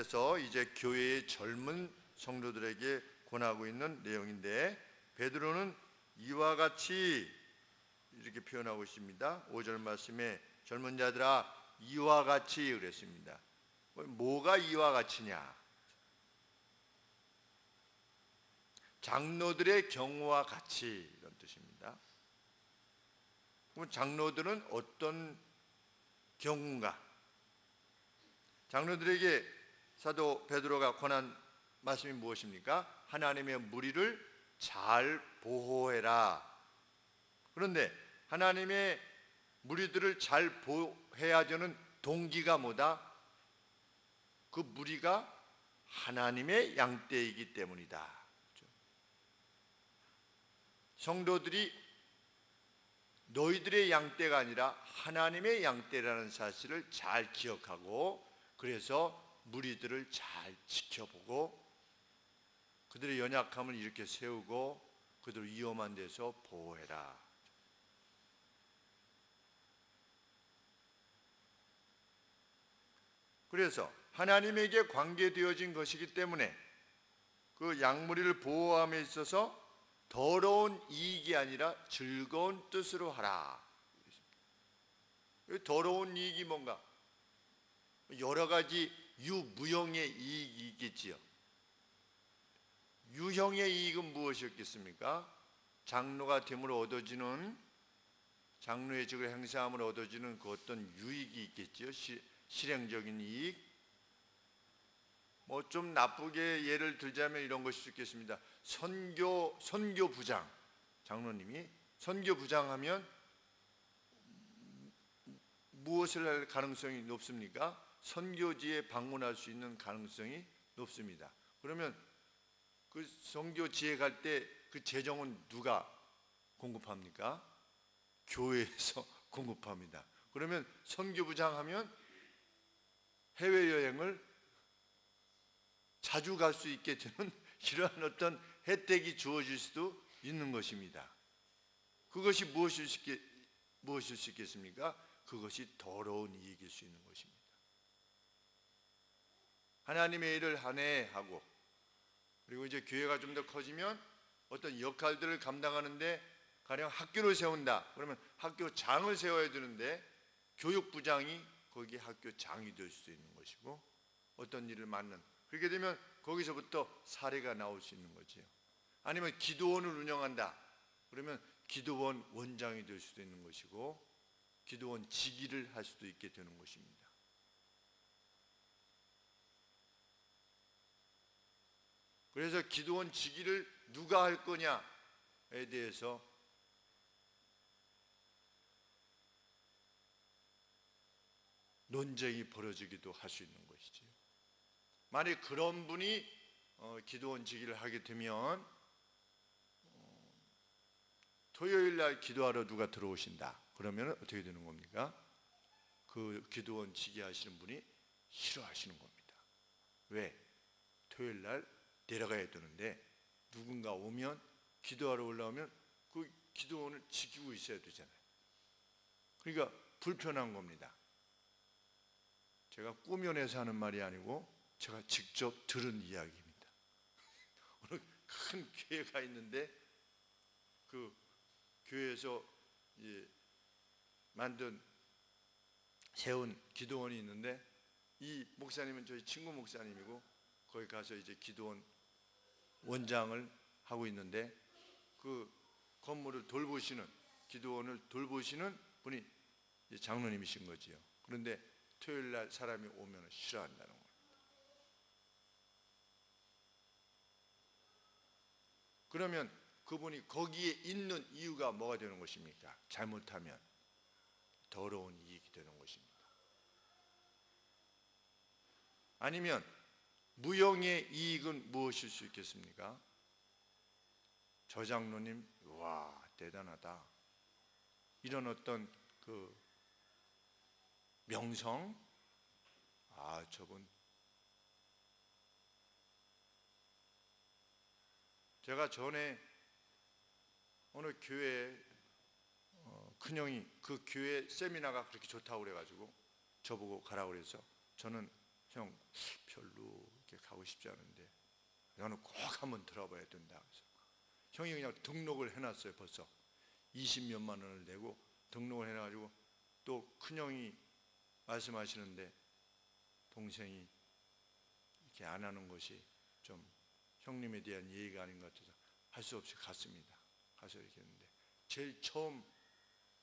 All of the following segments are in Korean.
앞에서 이제 교회의 젊은 성도들에게 권하고 있는 내용인데, 베드로는 이와 같이 이렇게 표현하고 있습니다. 5절 말씀에 젊은 자들아 이와 같이 그랬습니다. 뭐가 이와 같이냐? 장로들의 경우와 같이, 이런 뜻입니다. 그럼 장로들은 어떤 경우인가? 장로들에게 사도 베드로가 권한 말씀이 무엇입니까? 하나님의 무리를 잘 보호해라. 그런데 하나님의 무리들을 잘 보호해야 되는 동기가 뭐다? 그 무리가 하나님의 양떼이기 때문이다. 성도들이 너희들의 양떼가 아니라 하나님의 양떼라는 사실을 잘 기억하고, 그래서 무리들을 잘 지켜보고 그들의 연약함을 이렇게 세우고 그들을 위험한 데서 보호해라. 그래서 하나님에게 관계되어진 것이기 때문에 그 양무리를 보호함에 있어서 더러운 이익이 아니라 즐거운 뜻으로 하라. 더러운 이익이 뭔가? 여러 가지 유무형의 이익이 있겠지요. 유형의 이익은 무엇이었겠습니까? 장로가 됨으로 얻어지는, 장로의 직을 행사함으로 얻어지는 그 어떤 유익이 있겠지요. 실행적인 이익. 뭐 좀 나쁘게 예를 들자면 이런 것이 있겠습니다. 선교부장, 장로님이 선교부장하면 무엇을 할 가능성이 높습니까? 선교지에 방문할 수 있는 가능성이 높습니다. 그러면 그 선교지에 갈 때 그 재정은 누가 공급합니까? 교회에서 공급합니다. 그러면 선교부장 하면 해외여행을 자주 갈 수 있게 되는 이러한 어떤 혜택이 주어질 수도 있는 것입니다. 그것이 무엇일 수 있겠습니까? 그것이 더러운 이익일 수 있는 것입니다. 하나님의 일을 한해하고, 그리고 이제 교회가 좀 더 커지면 어떤 역할들을 감당하는데, 가령 학교를 세운다 그러면 학교장을 세워야 되는데 교육부장이 거기 학교장이 될 수도 있는 것이고, 어떤 일을 맡는, 그렇게 되면 거기서부터 사례가 나올 수 있는 거지요. 아니면 기도원을 운영한다 그러면 기도원 원장이 될 수도 있는 것이고, 기도원 직위를 할 수도 있게 되는 것입니다. 그래서 기도원 직위를 누가 할 거냐에 대해서 논쟁이 벌어지기도 할 수 있는 것이지요. 만약 그런 분이 기도원 직위를 하게 되면 토요일 날 기도하러 누가 들어오신다 그러면 어떻게 되는 겁니까? 그 기도원 직위 하시는 분이 싫어하시는 겁니다. 왜? 토요일 날 내려가야 되는데 누군가 오면, 기도하러 올라오면 그 기도원을 지키고 있어야 되잖아요. 그러니까 불편한 겁니다. 제가 꾸며내서 하는 말이 아니고 제가 직접 들은 이야기입니다. 어느 큰 교회가 있는데 그 교회에서 세운 기도원이 있는데, 이 목사님은 저희 친구 목사님이고 거기 가서 이제 기도원 원장을 하고 있는데, 그 건물을 돌보시는, 기도원을 돌보시는 분이 장로님이신 거지요. 그런데 토요일 날 사람이 오면 싫어한다는 겁니다. 그러면 그분이 거기에 있는 이유가 뭐가 되는 것입니까? 잘못하면 더러운 이익이 되는 것입니다. 아니면 무형의 이익은 무엇일 수 있겠습니까? 저 장로님, 와 대단하다, 이런 어떤 그 명성, 저분, 제가 전에 어느 교회 큰형이 그 교회 세미나가 그렇게 좋다고 그래가지고 저보고 가라고 그래서 저는 형 별로 가고 싶지 않은데 너는 꼭 한번 들어봐야 된다. 그래서 형이 그냥 등록을 해놨어요. 벌써 20몇만 원을 내고 등록을 해놔가지고 또 큰형이 말씀하시는데 동생이 이렇게 안 하는 것이 좀 형님에 대한 예의가 아닌 것 같아서 할 수 없이 갔습니다. 가서 이렇게 했는데 제일 처음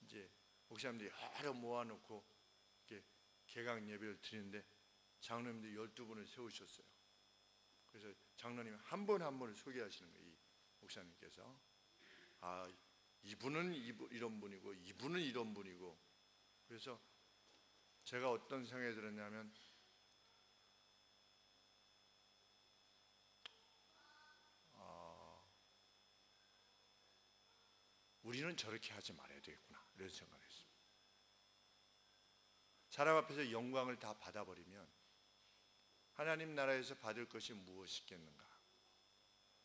이제 목사님들이 여러 모아놓고 이렇게 개강 예배를 드리는데 장로님들 12분을 세우셨어요. 그래서 장로님 한 분 한 분을 소개하시는 거예요. 이 목사님께서 이분은 이런 분이고 이분은 이런 분이고. 그래서 제가 어떤 생각이 들었냐면 우리는 저렇게 하지 말아야 되겠구나 이런 생각을 했습니다. 사람 앞에서 영광을 다 받아버리면 하나님 나라에서 받을 것이 무엇이겠는가.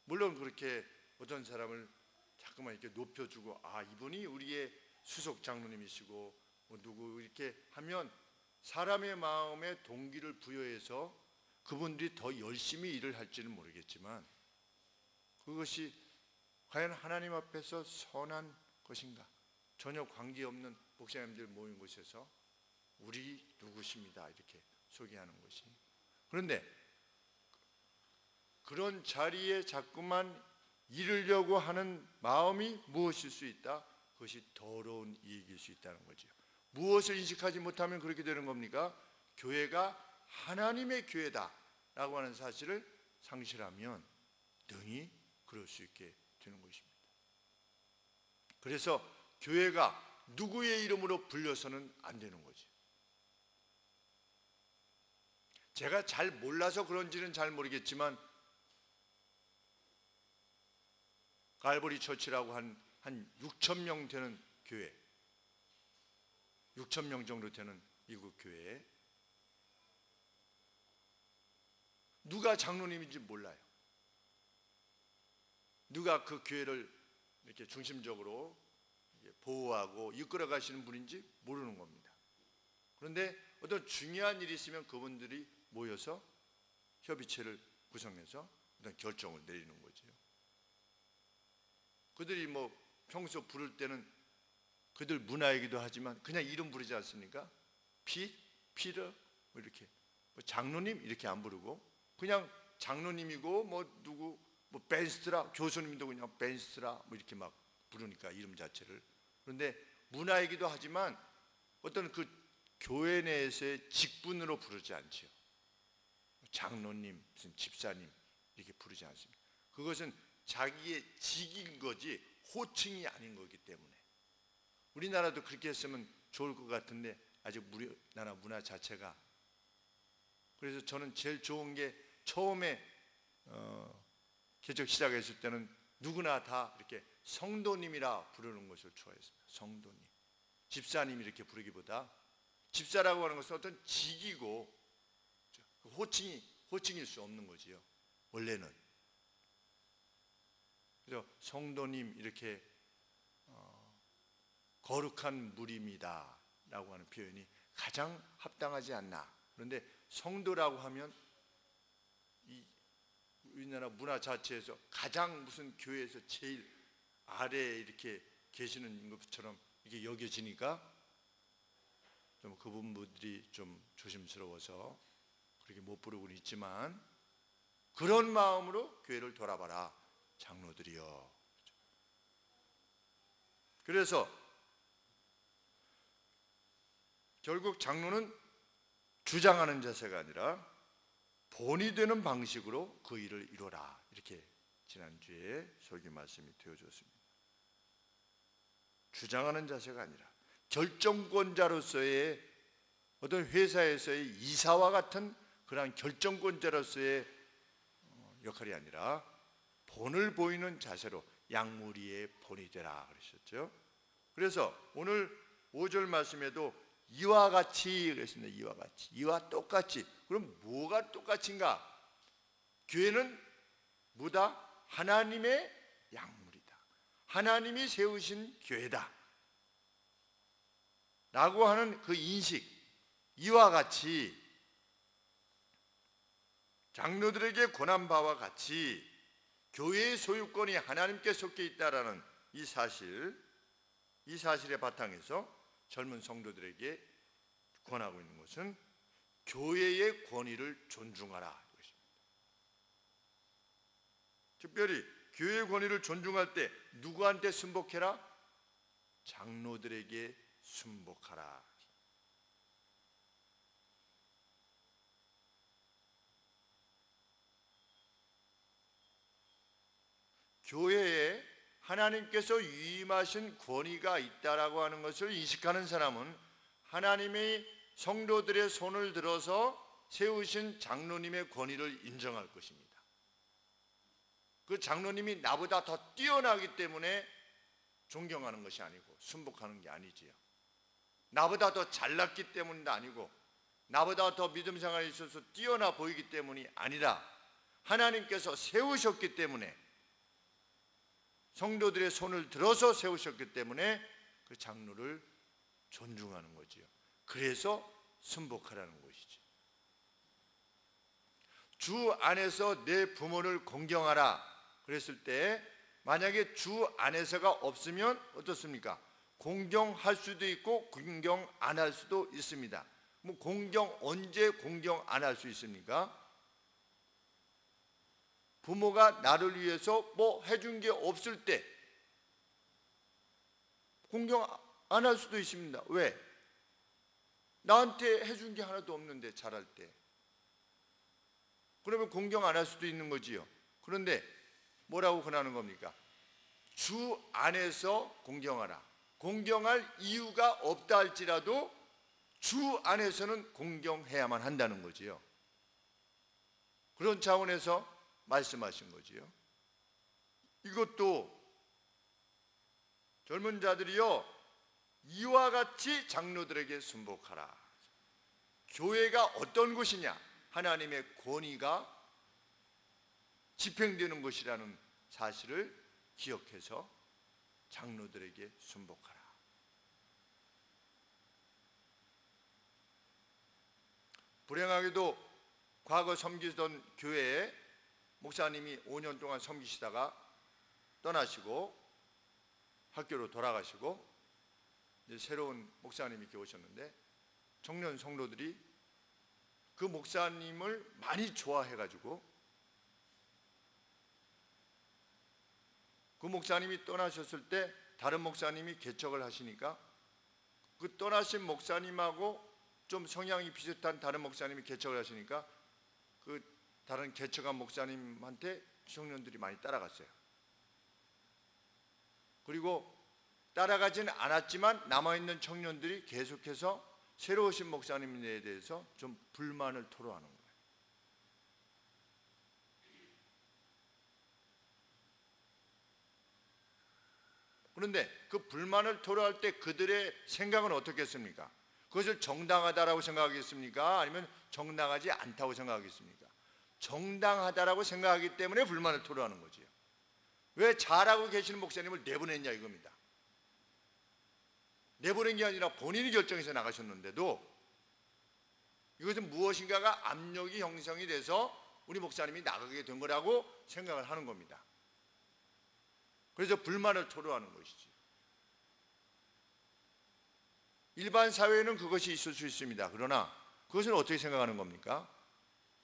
물론 그렇게 어떤 사람을 자꾸만 이렇게 높여주고 이분이 우리의 수석 장로님이시고 누구 이렇게 하면 사람의 마음에 동기를 부여해서 그분들이 더 열심히 일을 할지는 모르겠지만 그것이 과연 하나님 앞에서 선한 것인가? 전혀 관계없는 목사님들 모인 곳에서 우리 누구십니다 이렇게 소개하는 것이. 그런데 그런 자리에 자꾸만 이르려고 하는 마음이 무엇일 수 있다? 그것이 더러운 이익일 수 있다는 거죠. 무엇을 인식하지 못하면 그렇게 되는 겁니까? 교회가 하나님의 교회다 라고 하는 사실을 상실하면 능히 그럴 수 있게 되는 것입니다. 그래서 교회가 누구의 이름으로 불려서는 안 되는 거죠. 제가 잘 몰라서 그런지는 잘 모르겠지만 갈보리 처치라고 한 6천 명 되는 교회, 6천 명 정도 되는 미국 교회에 누가 장로님인지 몰라요. 누가 그 교회를 이렇게 중심적으로 보호하고 이끌어 가시는 분인지 모르는 겁니다. 그런데 어떤 중요한 일이 있으면 그분들이 모여서 협의체를 구성해서 어떤 결정을 내리는 거죠. 그들이 평소 부를 때는 그들 문화이기도 하지만 그냥 이름 부르지 않습니까? 피터 이렇게 장로님 이렇게 안 부르고 그냥 장로님이고 누구 벤스트라 교수님도 그냥 벤스트라 이렇게 막 부르니까 이름 자체를. 그런데 문화이기도 하지만 어떤 그 교회 내에서의 직분으로 부르지 않지요. 장로님 무슨 집사님 이렇게 부르지 않습니다. 그것은 자기의 직인 거지 호칭이 아닌 거기 때문에 우리나라도 그렇게 했으면 좋을 것 같은데 아직 우리나라 문화 자체가. 그래서 저는 제일 좋은 게 처음에 개척 시작했을 때는 누구나 다 이렇게 성도님이라 부르는 것을 좋아했습니다. 성도님, 집사님 이렇게 부르기보다 집사라고 하는 것은 어떤 직이고 호칭일 수 없는 거지요. 원래는. 그래서 성도님 이렇게 거룩한 무리입니다 라고 하는 표현이 가장 합당하지 않나. 그런데 성도라고 하면 이 우리나라 문화 자체에서 가장 무슨 교회에서 제일 아래에 이렇게 계시는 것처럼 이게 여겨지니까 좀 그 부분들이 좀 조심스러워서 그렇게 못 부르고는 있지만 그런 마음으로 교회를 돌아봐라 장로들이여. 그래서 결국 장로는 주장하는 자세가 아니라 본이 되는 방식으로 그 일을 이뤄라 이렇게 지난주에 설교 말씀이 되어졌습니다. 주장하는 자세가 아니라 결정권자로서의 어떤 회사에서의 이사와 같은 그러한 결정권자로서의 역할이 아니라 본을 보이는 자세로 양무리의 본이 되라 그러셨죠. 그래서 오늘 5절 말씀에도 이와 같이 그랬습니다. 이와 같이, 이와 똑같이. 그럼 뭐가 똑같은가? 교회는 뭐다? 하나님의 양물이다. 하나님이 세우신 교회다 라고 하는 그 인식, 이와 같이 장로들에게 권한 바와 같이 교회의 소유권이 하나님께 속해 있다라는 이 사실의 바탕에서 젊은 성도들에게 권하고 있는 것은 교회의 권위를 존중하라 이것입니다. 특별히 교회의 권위를 존중할 때 누구한테 순복해라? 장로들에게 순복하라. 교회에 하나님께서 위임하신 권위가 있다라고 하는 것을 인식하는 사람은 하나님의 성도들의 손을 들어서 세우신 장로님의 권위를 인정할 것입니다. 그 장로님이 나보다 더 뛰어나기 때문에 존경하는 것이 아니고 순복하는 게 아니지요. 나보다 더 잘났기 때문도 아니고 나보다 더 믿음 생활에 있어서 뛰어나 보이기 때문이 아니라 하나님께서 세우셨기 때문에, 성도들의 손을 들어서 세우셨기 때문에 그 장로를 존중하는 거지요. 그래서 순복하라는 것이죠. 주 안에서 내 부모를 공경하라 그랬을 때 만약에 주 안에서가 없으면 어떻습니까? 공경할 수도 있고 공경 안 할 수도 있습니다. 언제 공경 안 할 수 있습니까? 부모가 나를 위해서 뭐 해준 게 없을 때 공경 안 할 수도 있습니다. 왜? 나한테 해준 게 하나도 없는데 자랄 때. 그러면 공경 안 할 수도 있는 거지요. 그런데 뭐라고 권하는 겁니까? 주 안에서 공경하라. 공경할 이유가 없다 할지라도 주 안에서는 공경해야만 한다는 거지요. 그런 차원에서 말씀하신 거지요. 이것도 젊은 자들이요, 이와 같이 장로들에게 순복하라. 교회가 어떤 곳이냐? 하나님의 권위가 집행되는 것이라는 사실을 기억해서 장로들에게 순복하라. 불행하게도 과거 섬기던 교회에 목사님이 5년 동안 섬기시다가 떠나시고 학교로 돌아가시고 이제 새로운 목사님이 이렇게 오셨는데 청년 성도들이 그 목사님을 많이 좋아해가지고 그 목사님이 떠나셨을 때 다른 목사님이 개척을 하시니까 그 떠나신 목사님하고 좀 성향이 비슷한 다른 목사님이 개척을 하시니까 그 다른 개척한 목사님한테 청년들이 많이 따라갔어요. 그리고 따라가지는 않았지만 남아있는 청년들이 계속해서 새로 오신 목사님에 대해서 좀 불만을 토로하는 거예요. 그런데 그 불만을 토로할 때 그들의 생각은 어떻겠습니까? 그것을 정당하다라고 생각하겠습니까? 아니면 정당하지 않다고 생각하겠습니까? 정당하다라고 생각하기 때문에 불만을 토로하는 거지요. 왜 잘하고 계시는 목사님을 내보냈냐 이겁니다. 내보낸 게 아니라 본인이 결정해서 나가셨는데도 이것은 무엇인가가 압력이 형성이 돼서 우리 목사님이 나가게 된 거라고 생각을 하는 겁니다. 그래서 불만을 토로하는 것이지. 일반 사회에는 그것이 있을 수 있습니다. 그러나 그것을 어떻게 생각하는 겁니까?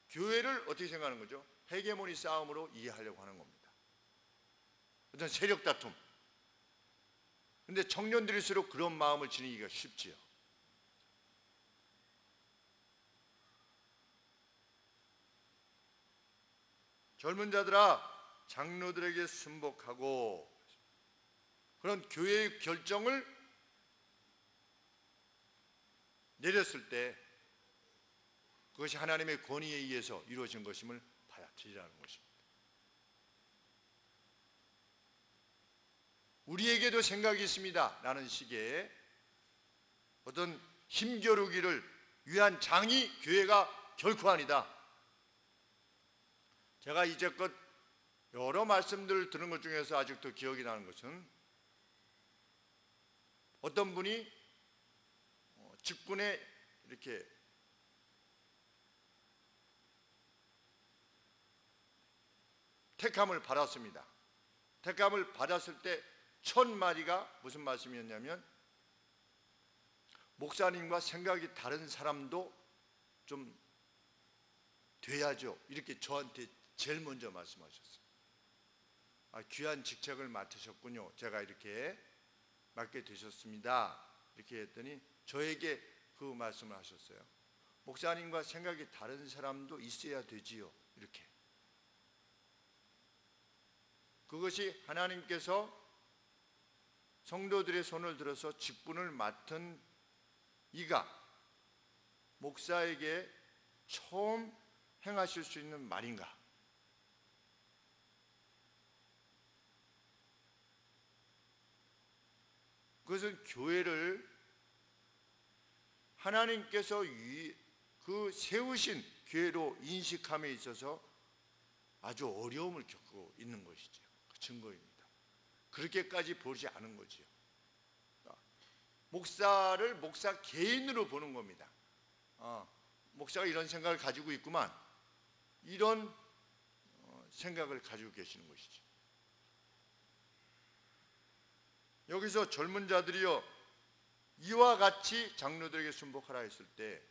교회를 어떻게 생각하는 거죠? 헤게모니 싸움으로 이해하려고 하는 겁니다. 어떤 세력 다툼. 근데 청년들일수록 그런 마음을 지니기가 쉽지요. 젊은 자들아, 장로들에게 순복하고 그런 교회의 결정을 내렸을 때 그것이 하나님의 권위에 의해서 이루어진 것임을 받아들이라는 것입니다. 우리에게도 생각이 있습니다 라는 식의 어떤 힘겨루기를 위한 장이 교회가 결코 아니다. 제가 이제껏 여러 말씀들을 들은 것 중에서 아직도 기억이 나는 것은 어떤 분이 직분에 이렇게 택함을 받았습니다. 택함을 받았을 때 첫 마디가 무슨 말씀이었냐면, 목사님과 생각이 다른 사람도 좀 돼야죠. 이렇게 저한테 제일 먼저 말씀하셨어요. 귀한 직책을 맡으셨군요. 제가 이렇게 맡게 되셨습니다. 이렇게 했더니 저에게 그 말씀을 하셨어요. 목사님과 생각이 다른 사람도 있어야 되지요. 이렇게. 그것이 하나님께서 성도들의 손을 들어서 직분을 맡은 이가 목사에게 처음 행하실 수 있는 말인가? 그것은 교회를 하나님께서 그 세우신 교회로 인식함에 있어서 아주 어려움을 겪고 있는 것이죠. 그 증거입니다. 그렇게까지 보지 않은 거지요. 목사를 목사 개인으로 보는 겁니다. 목사가 이런 생각을 가지고 있구만, 이런 생각을 가지고 계시는 것이죠. 여기서 젊은 자들이여 이와 같이 장로들에게 순복하라 했을 때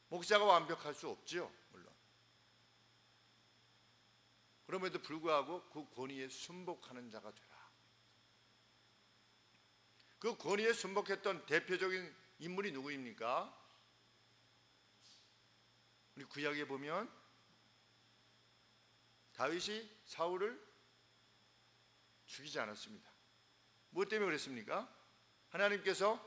목사가 완벽할 수 없지요, 물론. 그럼에도 불구하고 그 권위에 순복하는 자가 되라. 그 권위에 순복했던 대표적인 인물이 누구입니까? 우리 구약에 보면 다윗이 사울을 죽이지 않았습니다. 무엇 때문에 그랬습니까? 하나님께서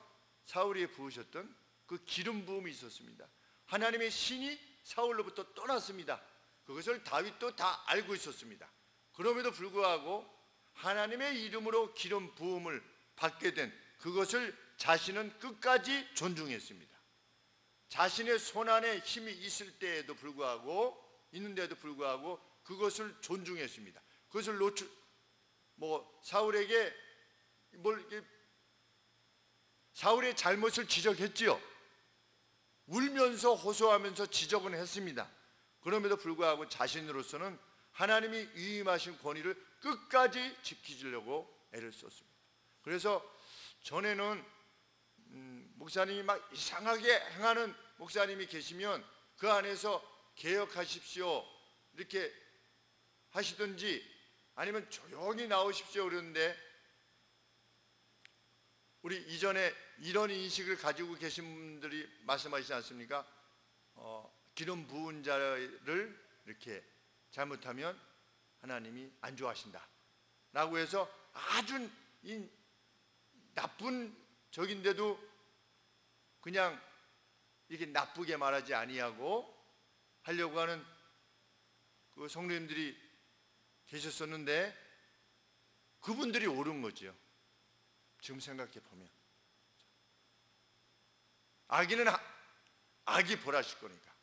사울이에 부으셨던 그 기름 부음이 있었습니다. 하나님의 신이 사울로부터 떠났습니다. 그것을 다윗도 다 알고 있었습니다. 그럼에도 불구하고 하나님의 이름으로 기름 부음을 받게 된 그것을 자신은 끝까지 존중했습니다. 자신의 손안에 힘이 있는데도 불구하고 그것을 존중했습니다. 그것을 사울에게 사울의 잘못을 지적했지요. 울면서 호소하면서 지적은 했습니다. 그럼에도 불구하고 자신으로서는 하나님이 위임하신 권위를 끝까지 지키려고 애를 썼습니다. 그래서 전에는 목사님이 막 이상하게 행하는 목사님이 계시면 그 안에서 개혁하십시오 이렇게 하시든지 아니면 조용히 나오십시오 그러는데, 우리 이전에 이런 인식을 가지고 계신 분들이 말씀하시지 않습니까? 기름 부은 자를 이렇게 잘못하면 하나님이 안 좋아하신다 라고 해서 아주 나쁜 적인데도 그냥 이렇게 나쁘게 말하지 아니하고 하려고 하는 그 성도님들이 계셨었는데, 그분들이 옳은 거죠. 지금 생각해 보면 악인은 악이 벌하실 거니까,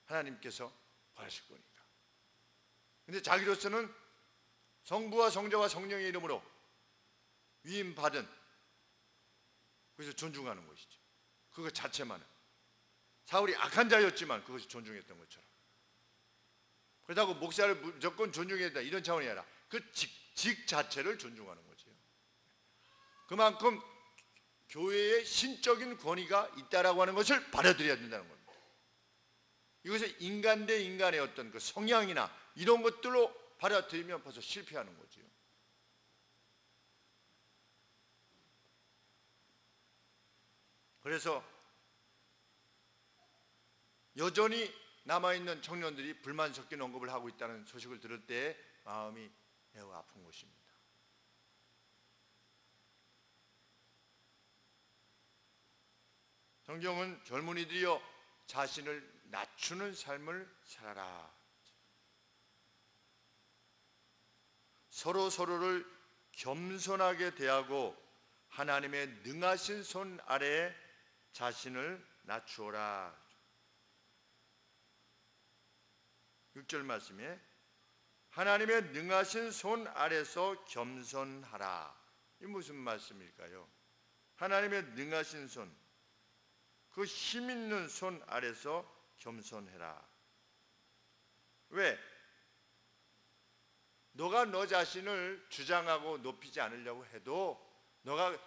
하나님께서 벌하실 거니까. 근데 자기로서는 성부와 성자와 성령의 이름으로 위임받은, 그래서 존중하는 것이죠. 그것 자체만은 사울이 악한 자였지만 그것이 존중했던 것처럼. 그렇다고 목사를 무조건 존중해야 된다 이런 차원이 아니라 그 직 자체를 존중하는 거죠. 그만큼 교회에 신적인 권위가 있다라고 하는 것을 받아들여야 된다는 겁니다. 이것을 인간 대 인간의 어떤 그 성향이나 이런 것들로 받아들이면 벌써 실패하는 거죠. 그래서 여전히 남아있는 청년들이 불만 섞인 언급을 하고 있다는 소식을 들을 때 마음이 매우 아픈 것입니다. 성경은 젊은이들이여 자신을 낮추는 삶을 살아라. 서로를 겸손하게 대하고 하나님의 능하신 손 아래에 자신을 낮추어라. 6절 말씀에 하나님의 능하신 손 아래서 겸손하라. 이 무슨 말씀일까요? 하나님의 능하신 손, 그 힘 있는 손 아래서 겸손해라. 왜? 너가 너 자신을 주장하고 높이지 않으려고 해도 너가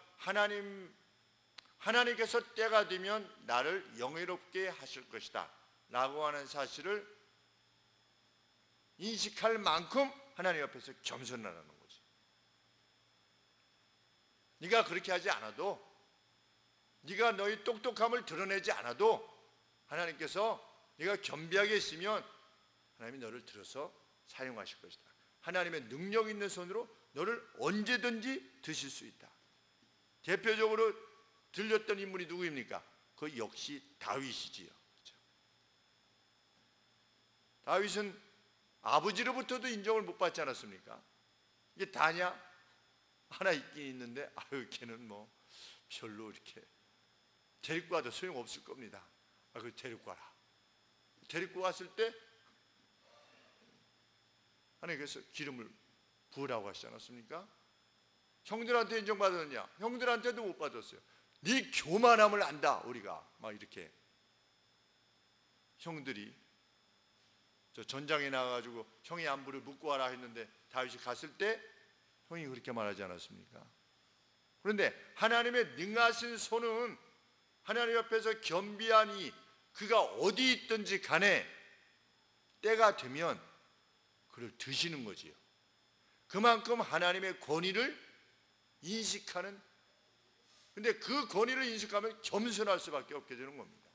하나님께서 때가 되면 나를 영예롭게 하실 것이다 라고 하는 사실을 인식할 만큼 하나님 앞에서 겸손하라는 거지. 네가 그렇게 하지 않아도, 네가 너의 똑똑함을 드러내지 않아도 하나님께서 네가 겸비하게 있으면 하나님이 너를 들어서 사용하실 것이다. 하나님의 능력 있는 손으로 너를 언제든지 드실 수 있다. 대표적으로 들렸던 인물이 누구입니까? 그 역시 다윗이지요. 그렇죠? 다윗은 아버지로부터도 인정을 못 받지 않았습니까? 이게 다냐? 하나 있긴 있는데 아유 걔는 뭐 별로 이렇게 데리고 와도 소용없을 겁니다. 그걸 데리고 와라. 데리고 왔을 때 하나님께서 기름을 부으라고 하시지 않았습니까? 형들한테 인정받았느냐? 형들한테도 못 받았어요. 네 교만함을 안다 우리가. 막 이렇게 형들이 저 전장에 나가가지고 형의 안부를 묻고 와라 했는데 다윗이 갔을 때 형이 그렇게 말하지 않았습니까? 그런데 하나님의 능하신 손은 하나님 앞에서 겸비하니 그가 어디 있든지 간에 때가 되면 그를 드시는 거지요. 그만큼 하나님의 권위를 인식하는, 근데 그 권위를 인식하면 겸손할 수밖에 없게 되는 겁니다.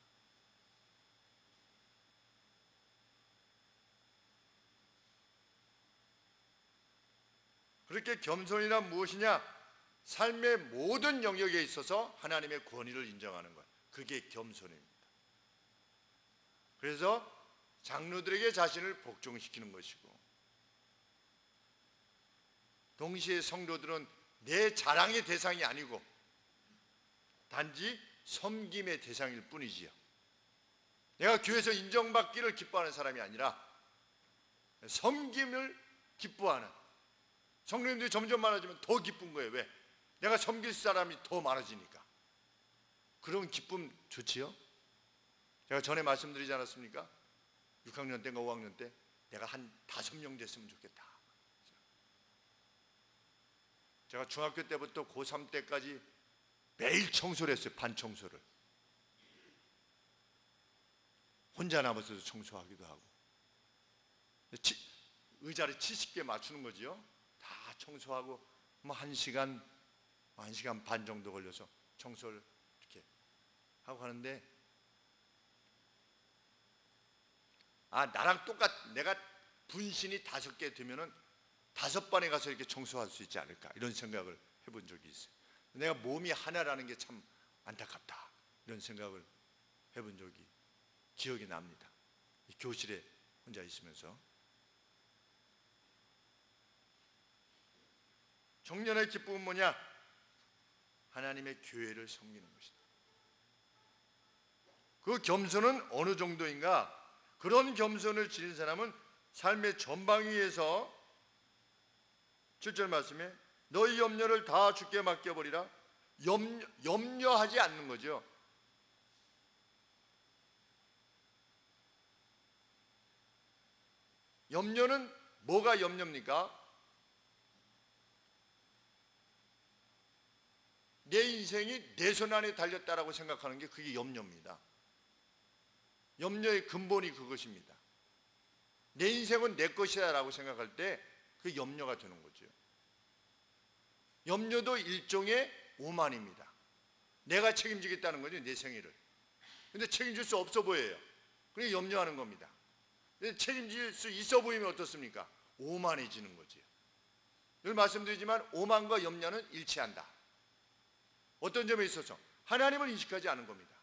그렇게 겸손이란 무엇이냐? 삶의 모든 영역에 있어서 하나님의 권위를 인정하는 것, 그게 겸손입니다. 그래서 장로들에게 자신을 복종시키는 것이고, 동시에 성도들은 내 자랑의 대상이 아니고 단지 섬김의 대상일 뿐이지요. 내가 교회에서 인정받기를 기뻐하는 사람이 아니라 섬김을 기뻐하는, 성도님들이 점점 많아지면 더 기쁜 거예요. 왜? 내가 섬길 사람이 더 많아지니까. 그런 기쁨 좋지요? 제가 전에 말씀드리지 않았습니까? 6학년 때인가 5학년 때 내가 한 5명 됐으면 좋겠다. 제가 중학교 때부터 고3 때까지 매일 청소를 했어요. 반 청소를. 혼자 남아서도 청소하기도 하고. 의자를 70개 맞추는 거지요. 다 청소하고 뭐 1시간 반 정도 걸려서 청소를 이렇게 하고 하는데, 나랑 내가 분신이 5개 되면은 5반에 가서 이렇게 청소할 수 있지 않을까, 이런 생각을 해본 적이 있어요. 내가 몸이 하나라는 게 참 안타깝다, 이런 생각을 해본 적이 기억이 납니다. 이 교실에 혼자 있으면서. 청년의 기쁨은 뭐냐? 하나님의 교회를 섬기는 것이다. 그 겸손은 어느 정도인가? 그런 겸손을 지닌 사람은 삶의 전방위에서 7절 말씀에 너희 염려를 다 주께 맡겨버리라. 염려하지 않는 거죠. 염려는 뭐가 염려입니까? 내 인생이 내 손 안에 달렸다라고 생각하는 게 그게 염려입니다. 염려의 근본이 그것입니다. 내 인생은 내 것이다 라고 생각할 때 그 염려가 되는 거죠. 염려도 일종의 오만입니다. 내가 책임지겠다는 거죠, 내 생일을. 근데 책임질 수 없어 보여요. 그래서 염려하는 겁니다. 근데 책임질 수 있어 보이면 어떻습니까? 오만해지는 거죠. 늘 말씀드리지만 오만과 염려는 일치한다. 어떤 점에 있어서 하나님을 인식하지 않은 겁니다.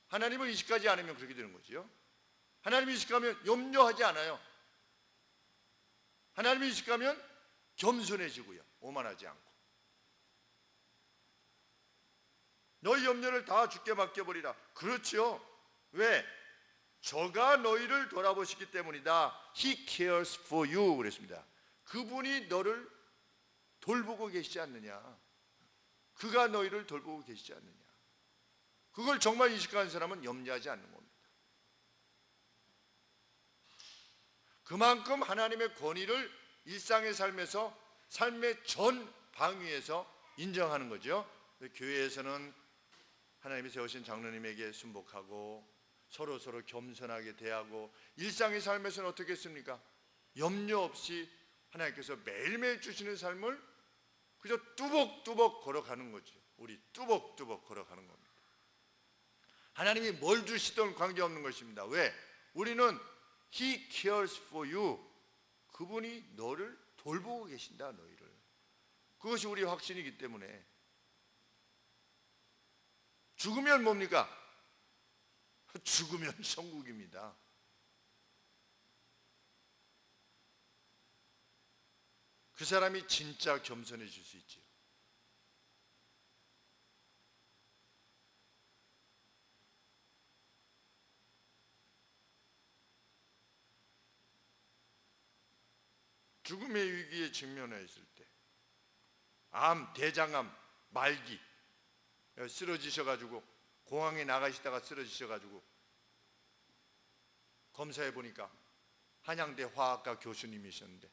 하나님을 인식하지 않으면 그렇게 되는 거지요. 하나님을 인식하면 염려하지 않아요. 하나님을 인식하면 겸손해지고요, 오만하지 않고. 너희 염려를 다 주께 맡겨버리라. 그렇죠. 왜? 저가 너희를 돌아보시기 때문이다. He cares for you 그랬습니다. 그분이 너를 돌보고 계시지 않느냐. 그가 너희를 돌보고 계시지 않느냐. 그걸 정말 인식하는 사람은 염려하지 않는 겁니다. 그만큼 하나님의 권위를 일상의 삶에서 삶의 전 방위에서 인정하는 거죠. 교회에서는 하나님이 세우신 장로님에게 순복하고 서로 겸손하게 대하고, 일상의 삶에서는 어떻게 했습니까? 염려 없이 하나님께서 매일매일 주시는 삶을 그저 뚜벅뚜벅 걸어가는 거죠. 우리 뚜벅뚜벅 걸어가는 겁니다. 하나님이 뭘 주시든 관계없는 것입니다. 왜? 우리는 He cares for you. 그분이 너를 돌보고 계신다, 너희를. 그것이 우리의 확신이기 때문에. 죽으면 뭡니까? 죽으면 천국입니다. 그 사람이 진짜 겸손해질 수 있지요. 죽음의 위기에 직면해 있을 때, 암, 대장암, 말기 쓰러지셔가지고, 공항에 나가시다가 쓰러지셔가지고 검사해 보니까 한양대 화학과 교수님이셨는데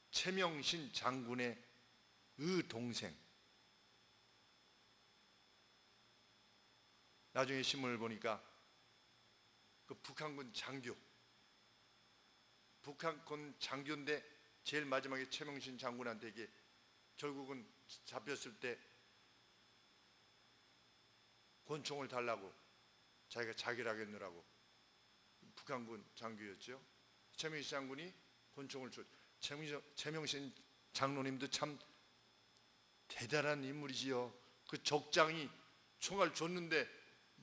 최명신 장군의 동생. 나중에 신문을 보니까 그 북한군 장교인데 제일 마지막에 최명신 장군한테 이게 결국은 잡혔을 때 권총을 달라고 자기가 자결하겠느라고, 북한군 장교였죠. 최명신 장군이 권총을 줬. 최명신 장로님도 참 대단한 인물이지요. 그 적장이 총알 줬는데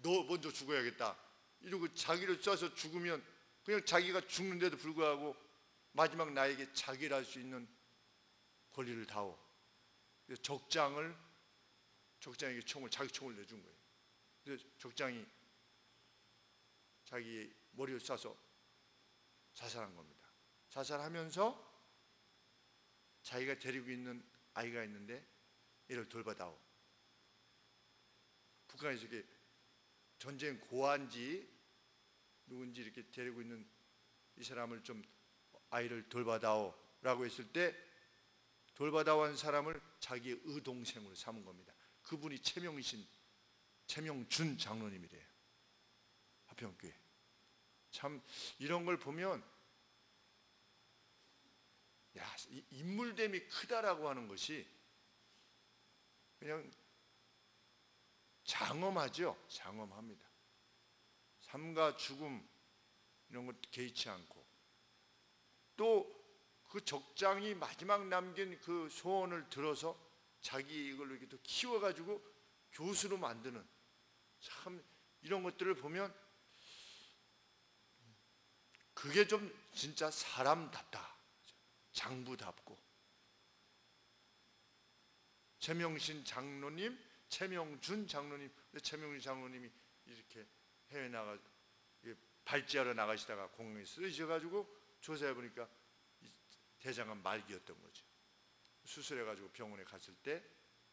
너 먼저 죽어야겠다 이러고 자기를 쏴서 죽으면 그냥 자기가 죽는데도 불구하고 마지막 나에게 자결할 수 있는 권리를 다오. 적장에게 자기 총을 내준 거예요. 그래서 적장이 자기 머리를 쏴서 자살한 겁니다. 자살하면서 자기가 데리고 있는 아이가 있는데 얘를 돌봐다오. 북한에서 이렇게 전쟁 고아인지 누군지 이렇게 데리고 있는 이 사람을 좀 아이를 돌봐다오 라고 했을 때 돌봐다오 한 사람을 자기의 의동생으로 삼은 겁니다. 그분이 최명준 장로님이래요. 화평교회. 참 이런 걸 보면 야, 인물됨이 크다라고 하는 것이 그냥 장엄하죠. 장엄합니다. 삶과 죽음 이런 것 개의치 않고, 또 그 적장이 마지막 남긴 그 소원을 들어서 자기 이걸로 이렇게 또 키워가지고 교수로 만드는, 참 이런 것들을 보면 그게 좀 진짜 사람답다. 장부답고. 최명신 장로님, 최명준 장로님, 최명준 장로님이 이렇게 해외 나가 발제하러 나가시다가 공항에 쓰러지셔가지고 조사해 보니까 대장암 말기였던 거죠. 수술해가지고 병원에 갔을 때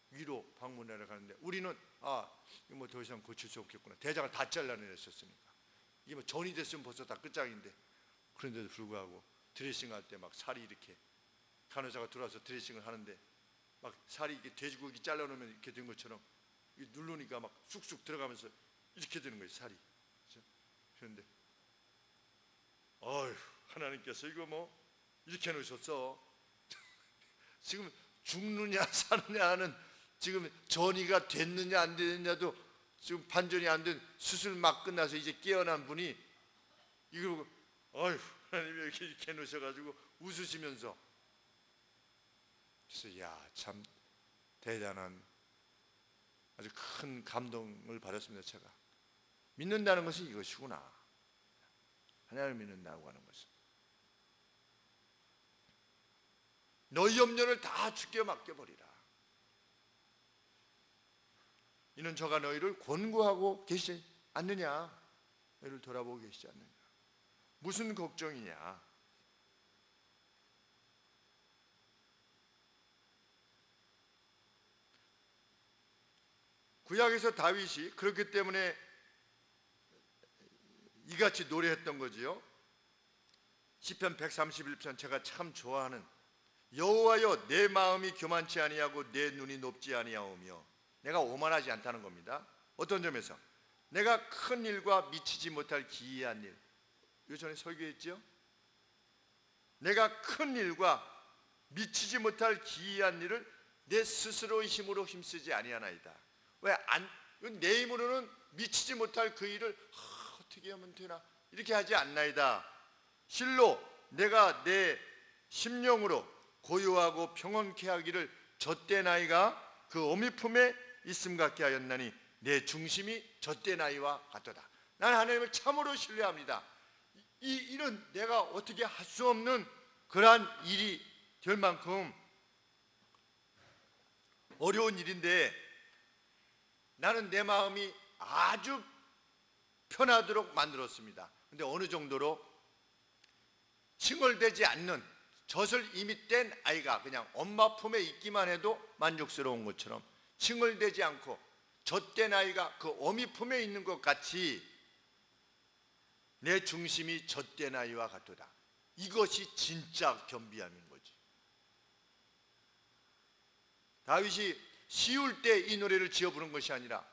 위로 방문하러 가는데 우리는 이거 뭐 더 이상 고칠 수 없겠구나. 대장을 다 잘라내셨으니까 이게 뭐 전이 됐으면 벌써 다 끝장인데, 그런데도 불구하고 드레싱할 때 막 살이 이렇게, 간호사가 들어와서 드레싱을 하는데 막 살이 이렇게 돼지고기 잘라놓으면 이렇게 된 것처럼 누르니까 막 쑥쑥 들어가면서 이렇게 되는 거예요, 살이. 그렇죠? 그런데 하나님께서 이거 뭐 이렇게 해놓으셨어. 지금 죽느냐 사느냐 하는, 지금 전이가 됐느냐 안 됐느냐도 지금 반전이 안 된 수술 막 끝나서 이제 깨어난 분이 이거 하나님이 이렇게 해놓으셔가지고 웃으시면서, 그래서 참 대단한 아주 큰 감동을 받았습니다. 제가 믿는다는 것은 이것이구나. 하나님을 믿는다고 하는 것은 너희 염려를 다 주께 맡겨버리라. 이는 저가 너희를 권고하고 계시지 않느냐. 너희를 돌아보고 계시지 않느냐. 무슨 걱정이냐. 구약에서 다윗이 그렇기 때문에 이같이 노래했던 거지요. 시편 131편 제가 참 좋아하는 여호와여 내 마음이 교만치 아니하고 내 눈이 높지 아니하오며, 내가 오만하지 않다는 겁니다. 어떤 점에서? 내가 큰 일과 미치지 못할 기이한 일, 이거 전에 설교했죠? 내가 큰 일과 미치지 못할 기이한 일을 내 스스로의 힘으로 힘쓰지 아니하나이다. 왜? 내 힘으로는 미치지 못할 그 일을 어떻게 하면 되나 이렇게 하지 않나이다. 실로 내가 내 심령으로 고요하고 평온케 하기를 젖된 아이가 그 어미 품에 있음 같게 하였나니 내 중심이 젖된 아이와 같도다. 나는 하나님을 참으로 신뢰합니다. 이런 내가 어떻게 할 수 없는 그러한 일이 될 만큼 어려운 일인데, 나는 내 마음이 아주 편하도록 만들었습니다. 근데 어느 정도로 칭얼대지 않는 젖을 이미 뗀 아이가 그냥 엄마 품에 있기만 해도 만족스러운 것처럼, 칭얼대지 않고 젖된 아이가 그 어미 품에 있는 것 같이 내 중심이 젖된 아이와 같도다. 이것이 진짜 겸비함인 거지. 다윗이 쉬울 때 이 노래를 지어 부른 것이 아니라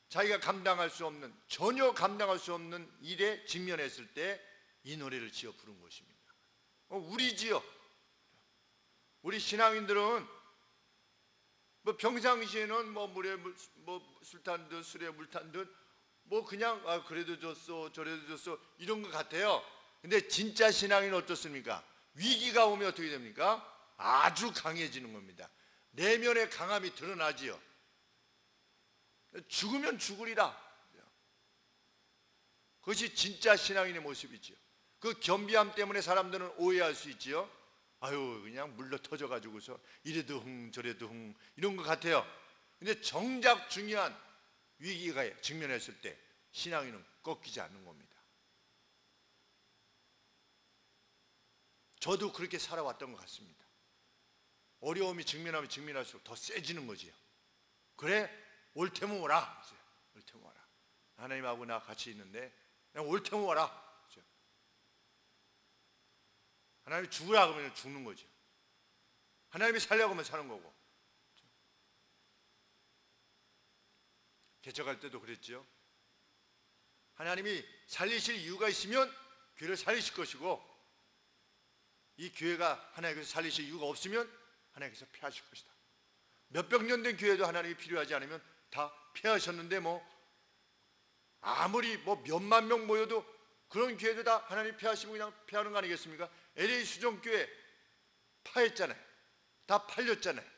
자기가 감당할 수 없는, 전혀 감당할 수 없는 일에 직면했을 때 이 노래를 지어 부른 것입니다. 우리지요. 우리 신앙인들은 뭐 평상시에는 뭐 물에 술 탄 듯 술에 물 탄 듯 뭐 그냥 그래도 줬어 저래도 줬어 이런 것 같아요. 근데 진짜 신앙인은 어떻습니까? 위기가 오면 어떻게 됩니까? 아주 강해지는 겁니다. 내면의 강함이 드러나지요. 죽으면 죽으리라. 그것이 진짜 신앙인의 모습이지요. 그 겸비함 때문에 사람들은 오해할 수 있지요. 아유 그냥 물러 터져가지고서 이래도 흥 저래도 흥 이런 것 같아요. 근데 정작 중요한 위기가 직면했을 때 신앙인은 꺾이지 않는 겁니다. 저도 그렇게 살아왔던 것 같습니다. 어려움이 직면하면 직면할수록 더 세지는 거지요. 그래 올 테면 오라. 올 테면 오라. 하나님하고 나 같이 있는데 그냥 올 테면 오라. 하나님이 죽으라 그러면 죽는 거죠. 하나님이 살려고 하면 사는 거고. 개척할 때도 그랬죠. 하나님이 살리실 이유가 있으면 교회를 살리실 것이고, 이 교회가 하나님께서 살리실 이유가 없으면 하나님께서 폐하실 것이다. 몇백 년 된 교회도 하나님이 필요하지 않으면 다 폐하셨는데, 아무리 몇만 명 모여도 그런 교회도 다 하나님 폐하시면 그냥 폐하는 거 아니겠습니까? LA 수종교회 파했잖아요. 다 팔렸잖아요.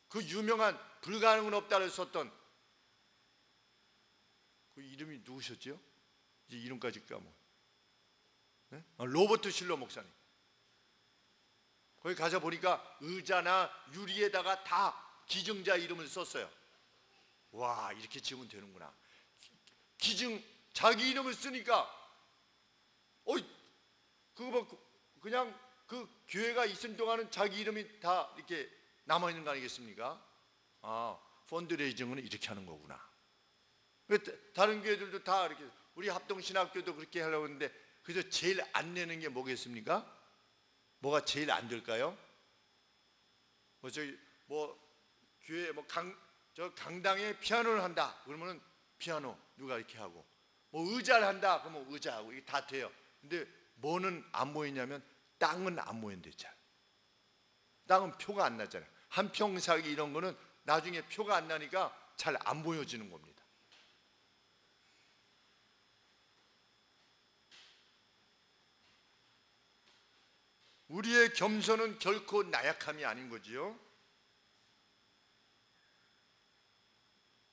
그 유명한 불가능은 없다를 썼던 그 이름이 누구셨죠? 이제 이름까지 까먹어. 네? 로버트 실러 목사님. 거기 가서 보니까 의자나 유리에다가 다 기증자 이름을 썼어요. 와, 이렇게 지으면 되는구나. 기증 자기 이름을 쓰니까 그거 그냥 그 교회가 있은 동안은 자기 이름이 다 이렇게 남아 있는 거 아니겠습니까? 펀드레이징은 이렇게 하는 거구나. 다른 교회들도 다 이렇게, 우리 합동신학교도 그렇게 하려고 했는데, 그래서 제일 안 내는 게 뭐겠습니까? 뭐가 제일 안 될까요? 교회 강당에 피아노를 한다 그러면은 피아노 누가 이렇게 하고, 의자를 한다 그러면 의자하고, 이게 다 돼요. 근데 뭐는 안 모이냐면 땅은 안 모인대. 잘 땅은 표가 안 나잖아요. 한 평 사기 이런 거는 나중에 표가 안 나니까 잘 안 보여지는 겁니다. 우리의 겸손은 결코 나약함이 아닌 거지요.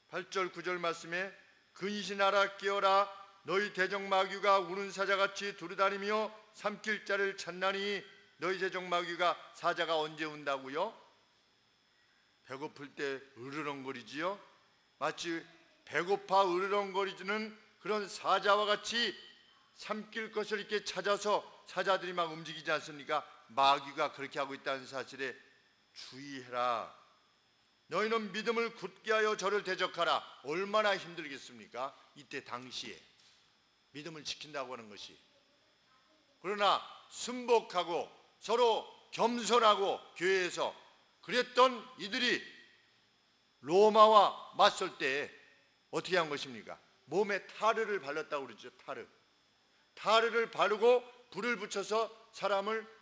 8절 9절 말씀에 근신하라 깨어라 너희 대적마귀가 우는 사자같이 두루다니며 삼킬 자를 찾나니 너희 대적마귀가 사자가 언제 운다고요? 배고플 때 으르렁거리지요. 마치 배고파 으르렁거리는 그런 사자와 같이 삼킬 것을 이렇게 찾아서 사자들이 막 움직이지 않습니까? 마귀가 그렇게 하고 있다는 사실에 주의해라. 너희는 믿음을 굳게 하여 저를 대적하라. 얼마나 힘들겠습니까? 이때 당시에 믿음을 지킨다고 하는 것이. 그러나 순복하고 서로 겸손하고 교회에서 그랬던 이들이 로마와 맞설 때 어떻게 한 것입니까? 몸에 타르를 발랐다고 그러죠. 타르를 바르고 불을 붙여서 사람을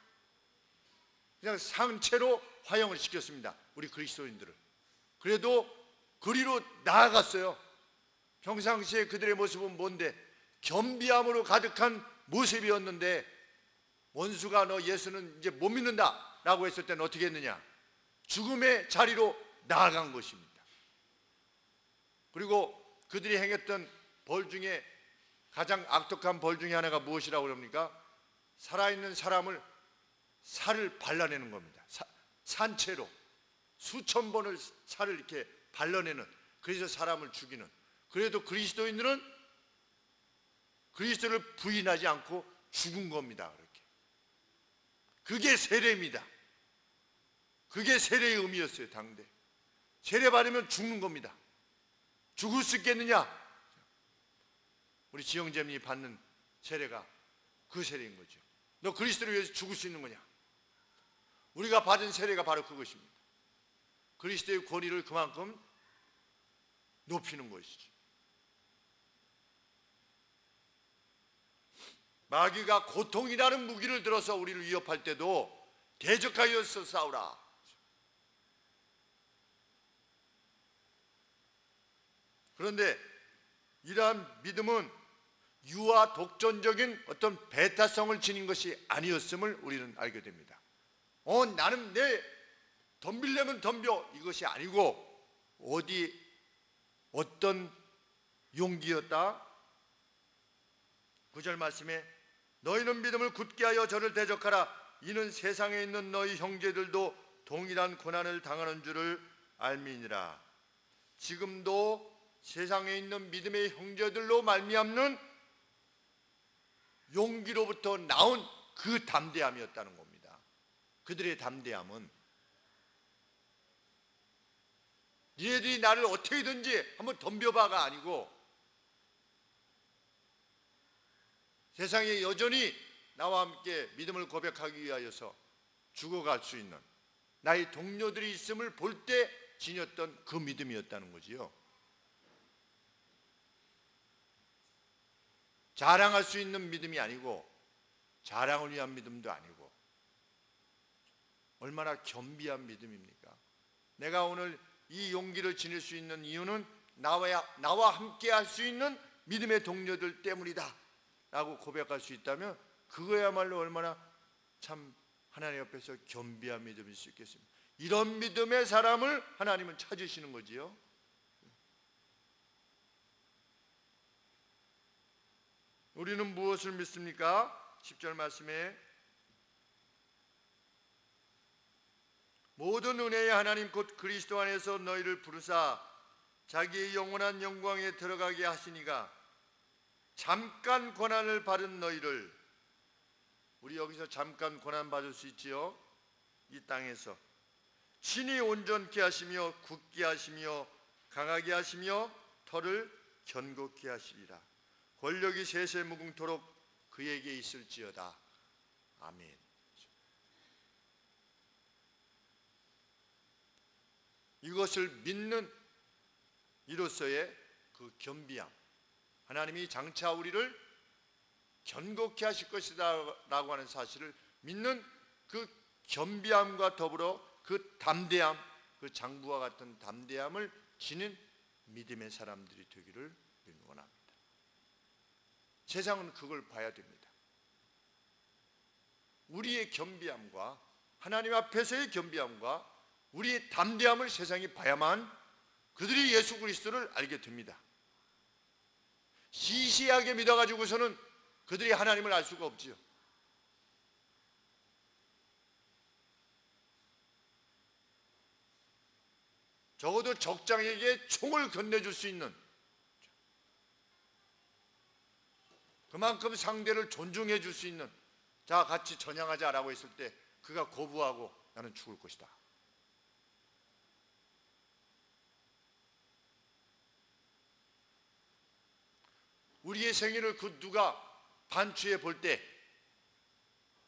그냥 상체로 화형을 시켰습니다. 우리 그리스도인들을. 그래도 그리로 나아갔어요. 평상시에 그들의 모습은 뭔데? 겸비함으로 가득한 모습이었는데, 원수가 너 예수는 이제 못 믿는다 라고 했을 때는 어떻게 했느냐? 죽음의 자리로 나아간 것입니다. 그리고 그들이 행했던 벌 중에 가장 악독한 벌 중에 하나가 무엇이라고 그럽니까? 살아있는 사람을 살을 발라내는 겁니다. 산채로 수천 번을 살을 이렇게 발라내는, 그래서 사람을 죽이는. 그래도 그리스도인들은 그리스도를 부인하지 않고 죽은 겁니다. 그렇게. 그게 세례입니다. 그게 세례의 의미였어요. 당대 세례 받으면 죽는 겁니다. 죽을 수 있겠느냐? 우리 지영재님이 받는 세례가 그 세례인 거죠. 너 그리스도를 위해서 죽을 수 있는 거냐? 우리가 받은 세례가 바로 그것입니다. 그리스도의 권위를 그만큼 높이는 것이죠. 마귀가 고통이라는 무기를 들어서 우리를 위협할 때도 대적하여서 싸우라. 그런데 이러한 믿음은 유아 독전적인 어떤 배타성을 지닌 것이 아니었음을 우리는 알게 됩니다. 나는 내 덤비려면 덤벼, 이것이 아니고 어떤 용기였다? 9절 말씀에 너희는 믿음을 굳게 하여 저를 대적하라. 이는 세상에 있는 너희 형제들도 동일한 고난을 당하는 줄을 알미니라. 지금도 세상에 있는 믿음의 형제들로 말미암는 용기로부터 나온 그 담대함이었다는 겁니다. 그들의 담대함은 니네들이 나를 어떻게든지 한번 덤벼봐가 아니고, 세상에 여전히 나와 함께 믿음을 고백하기 위하여서 죽어갈 수 있는 나의 동료들이 있음을 볼 때 지녔던 그 믿음이었다는 거지요. 자랑할 수 있는 믿음이 아니고, 자랑을 위한 믿음도 아니고, 얼마나 겸비한 믿음입니까? 내가 오늘 이 용기를 지닐 수 있는 이유는 나와 함께 할 수 있는 믿음의 동료들 때문이다 라고 고백할 수 있다면, 그거야말로 얼마나 참 하나님 앞에서 겸비한 믿음일 수 있겠습니까? 이런 믿음의 사람을 하나님은 찾으시는 거지요. 우리는 무엇을 믿습니까? 10절 말씀에 모든 은혜의 하나님 곧 그리스도 안에서 너희를 부르사 자기의 영원한 영광에 들어가게 하시니가 잠깐 고난을 받은 너희를, 우리 여기서 잠깐 고난 받을 수 있지요. 이 땅에서 친히 온전케 하시며 굳게 하시며 강하게 하시며 털을 견고케 하시리라. 권력이 세세 무궁토록 그에게 있을지어다. 아멘. 이것을 믿는 이로서의 그 겸비함, 하나님이 장차 우리를 견고케 하실 것이다 라고 하는 사실을 믿는 그 겸비함과 더불어 그 담대함, 그 장부와 같은 담대함을 지닌 믿음의 사람들이 되기를 원합니다. 세상은 그걸 봐야 됩니다. 우리의 겸비함과 하나님 앞에서의 겸비함과 우리의 담대함을 세상이 봐야만 그들이 예수 그리스도를 알게 됩니다. 시시하게 믿어가지고서는 그들이 하나님을 알 수가 없지요. 적어도 적장에게 총을 건네줄 수 있는, 그만큼 상대를 존중해 줄 수 있는, 자 같이 전향하자라고 했을 때 그가 거부하고 나는 죽을 것이다. 우리의 생일을 그 누가 반추해 볼 때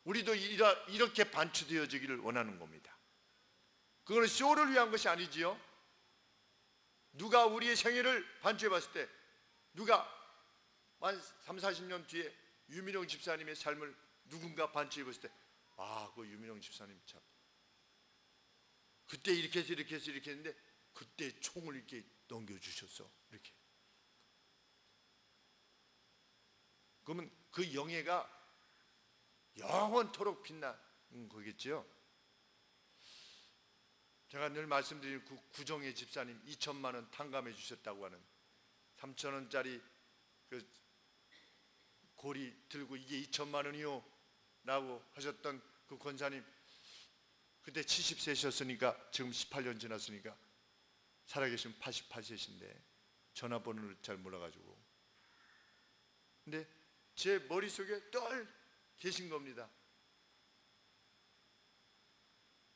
우리도 이렇게 반추되어지기를 원하는 겁니다. 그거는 쇼를 위한 것이 아니지요. 누가 우리의 생애를 반추해 봤을 때, 누가 한 3, 40년 뒤에 유민영 집사님의 삶을 누군가 반추해 봤을 때, 아, 그 유민영 집사님 참 그때 이렇게 해서 이렇게 해서 이렇게 했는데 그때 총을 이렇게 넘겨주셨어, 이렇게. 그러면 그 영예가 영원토록 빛나는 거겠죠. 제가 늘 말씀드린 구정의 집사님 2천만 원 탕감해 주셨다고 하는 3천 원짜리 그 고리 들고 이게 2천만 원이요 라고 하셨던 그 권사님, 그때 70세셨으니까 지금 18년 지났으니까 살아계신 88세신데 전화번호를 잘 몰라가지고, 근데 제 머릿속에 늘 계신 겁니다.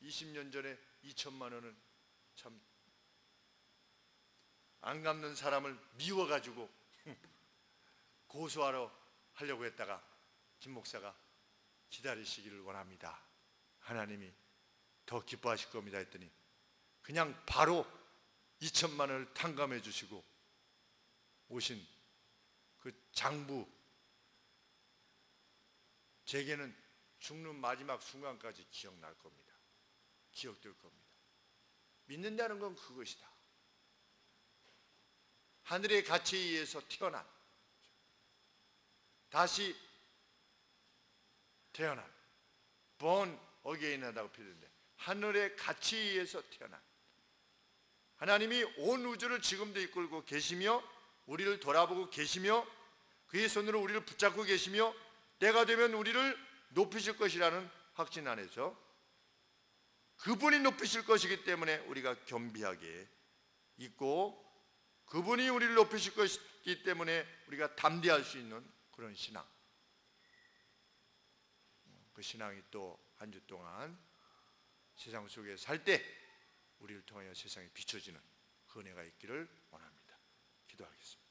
20년 전에 2천만 원을 참 안 갚는 사람을 미워가지고 고소하러 하려고 했다가 김 목사가 기다리시기를 원합니다, 하나님이 더 기뻐하실 겁니다 했더니 그냥 바로 2천만 원을 탕감해 주시고 오신 그 장부, 제게는 죽는 마지막 순간까지 기억날 겁니다. 기억될 겁니다. 믿는다는 건 그것이다. 하늘의 가치에 의해서 태어난, 다시 태어난, born again 하다고 표현되는데, 하늘의 가치에 의해서 태어난 하나님이 온 우주를 지금도 이끌고 계시며 우리를 돌아보고 계시며 그의 손으로 우리를 붙잡고 계시며 때가 되면 우리를 높이실 것이라는 확신 안에서 그분이 높이실 것이기 때문에 우리가 겸비하게 있고, 그분이 우리를 높이실 것이기 때문에 우리가 담대할 수 있는 그런 신앙, 그 신앙이 또 한 주 동안 세상 속에 살 때 우리를 통하여 세상에 비춰지는 그 은혜가 있기를 원합니다. 기도하겠습니다.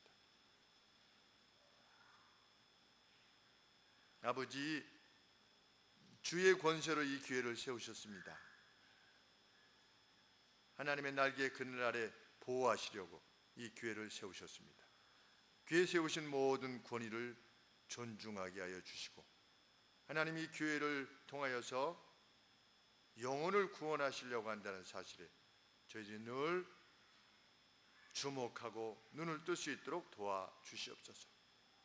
아버지, 주의 권세로 이 교회를 세우셨습니다. 하나님의 날개 그늘 아래 보호하시려고 이 교회를 세우셨습니다. 교회 세우신 모든 권위를 존중하게 하여 주시고, 하나님이 이 교회를 통하여서 영혼을 구원하시려고 한다는 사실에 저희들이 늘 주목하고 눈을 뜰 수 있도록 도와주시옵소서.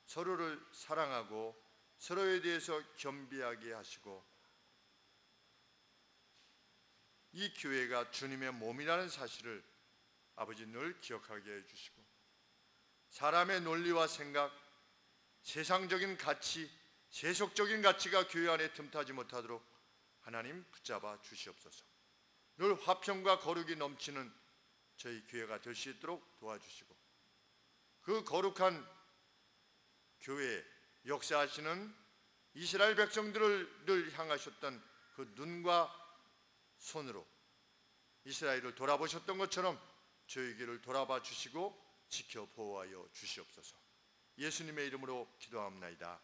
서로를 사랑하고 서로에 대해서 겸비하게 하시고, 이 교회가 주님의 몸이라는 사실을 아버지 늘 기억하게 해주시고, 사람의 논리와 생각, 세상적인 가치, 세속적인 가치가 교회 안에 틈타지 못하도록 하나님 붙잡아 주시옵소서. 늘 화평과 거룩이 넘치는 저희 교회가 될 수 있도록 도와주시고, 그 거룩한 교회에 역사하시는 이스라엘 백성들을 늘 향하셨던 그 눈과 손으로 이스라엘을 돌아보셨던 것처럼 저희에게를 돌아봐 주시고 지켜 보호하여 주시옵소서. 예수님의 이름으로 기도합니다.